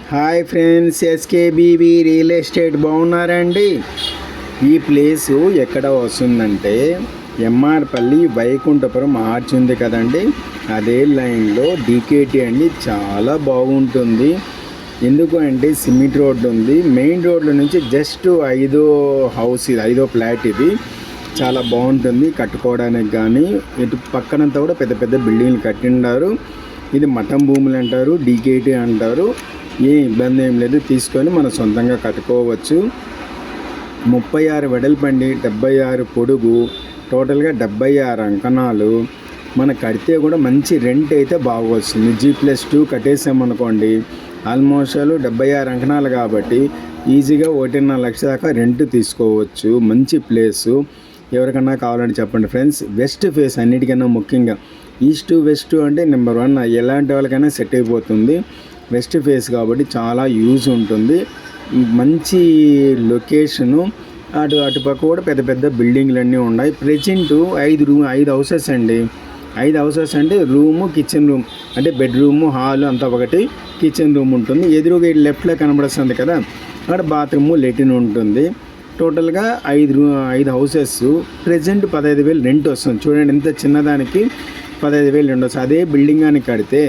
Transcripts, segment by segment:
Hi friends, ఎస్కేబీబీ real estate బాగున్నారండి. ఈ place ఎక్కడ వస్తుందంటే ఎంఆర్పల్లి వైకుంఠపురం ఆర్చ్ ఉంది కదండి, అదే లైన్లో డీకేటీ అండి. చాలా బాగుంటుంది. ఎందుకు అంటే సిమెంట్ రోడ్డు ఉంది. మెయిన్ రోడ్ల నుంచి జస్ట్ ఐదో హౌస్ ఇది, ఐదో ఫ్లాట్ ఇది. చాలా బాగుంటుంది కట్టుకోవడానికి. కానీ ఇటు పక్కనంతా కూడా పెద్ద పెద్ద బిల్డింగ్లు కట్టిండారు. ఇది మఠం భూములు అంటారు, డీకేటీ అంటారు. ఏ ఇబ్బంది ఏం లేదు, తీసుకొని మనం సొంతంగా కట్టుకోవచ్చు. 36 వెడల్పండి, 76 పొడుగు, టోటల్గా 76 అంకణాలు. మన కడితే కూడా మంచి రెంట్ అయితే బాగా వస్తుంది. G+2 కట్టేసామనుకోండి, ఆల్మోస్ట్ 76 అంకణాలు కాబట్టి ఈజీగా 1.5 లక్ష దాకా రెంట్ తీసుకోవచ్చు. మంచి ప్లేసు. ఎవరికన్నా కావాలంటే చెప్పండి ఫ్రెండ్స్. వెస్ట్ ఫేస్ అన్నిటికన్నా ముఖ్యంగా. ఈస్ట్ వెస్ట్ అంటే నెంబర్ 1, ఎలాంటి వాళ్ళకైనా సెట్ అయిపోతుంది. వెస్ట్ ఫేస్ కాబట్టి చాలా యూజ్ ఉంటుంది. మంచి లొకేషను. అటుపక్క కూడా పెద్ద పెద్ద బిల్డింగ్లు అన్నీ ఉన్నాయి. ప్రెజెంట్ 5 హౌసెస్ అండి. 5 హౌసెస్ అంటే రూము, కిచెన్ రూమ్, అంటే బెడ్రూము, హాలు అంతా ఒకటి, కిచెన్ రూమ్ ఉంటుంది. ఎదురుగా లెఫ్ట్లో కనబడుతుంది కదా, అక్కడ బాత్రూము, లెటిన్ ఉంటుంది. టోటల్గా 5 హౌసెస్. ప్రెజెంట్ 15,000 రెంట్ వస్తుంది. చూడండి, ఎంత చిన్నదానికి 15,000 రెంట్ వస్తుంది. అదే బిల్డింగ్ అని కడితే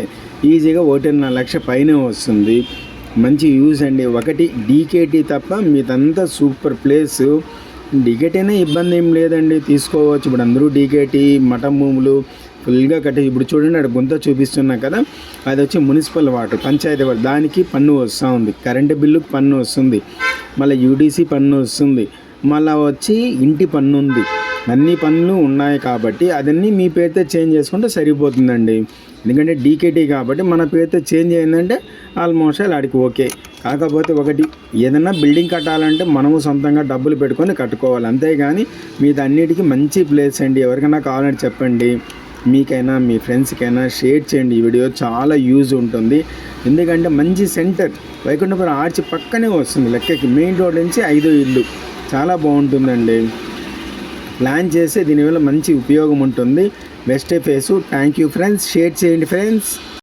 ఈజీగా 1.5 లక్ష పైన వస్తుంది. మంచి యూజ్ అండి. ఒకటి డీకేటీ తప్ప మీదంతా సూపర్ ప్లేసు. డీకేటీ అయినా ఇబ్బంది ఏం లేదండి, తీసుకోవచ్చు. ఇప్పుడు అందరూ డీకేటీ మఠం భూములు ఫుల్గా కట్టి. ఇప్పుడు చూడండి, అక్కడ గుంత చూపిస్తున్నా కదా, అది వచ్చి మున్సిపల్ వాటర్, పంచాయతీ వాటర్. దానికి పన్ను వస్తూ ఉంది. కరెంటు బిల్లుకి పన్ను వస్తుంది, మళ్ళీ యూడీసీ పన్ను వస్తుంది, మళ్ళీ వచ్చి ఇంటి పన్ను ఉంది. అన్ని పనులు ఉన్నాయి కాబట్టి అదన్నీ మీ పేరుతో చేంజ్ చేసుకుంటే సరిపోతుందండి. ఎందుకంటే డీకేటీ కాబట్టి మన పేరుతో చేంజ్ అయిందంటే ఆల్మోస్ట్ ఆడికి ఓకే. కాకపోతే ఒకటి, ఏదైనా బిల్డింగ్ కట్టాలంటే మనము సొంతంగా డబ్బులు పెట్టుకొని కట్టుకోవాలి. అంతేగాని మీది అన్నిటికీ మంచి ప్లేస్ అండి. ఎవరికైనా కావాలంటే చెప్పండి, మీకైనా మీ ఫ్రెండ్స్కైనా షేర్ చేయండి. ఈ వీడియో చాలా యూజ్ ఉంటుంది. ఎందుకంటే మంచి సెంటర్, వైకుంఠపురం ఆర్చ్ పక్కనే వస్తుంది లెక్కకి. మెయిన్ రోడ్ నుంచి 5 ఇల్లు. చాలా బాగుంటుందండి. ప్లాన్ చేస్తే దీనివల్ల మంచి ఉపయోగం ఉంటుంది. Best face. Thank you friends. Share చేయండి ఫ్రెండ్స్.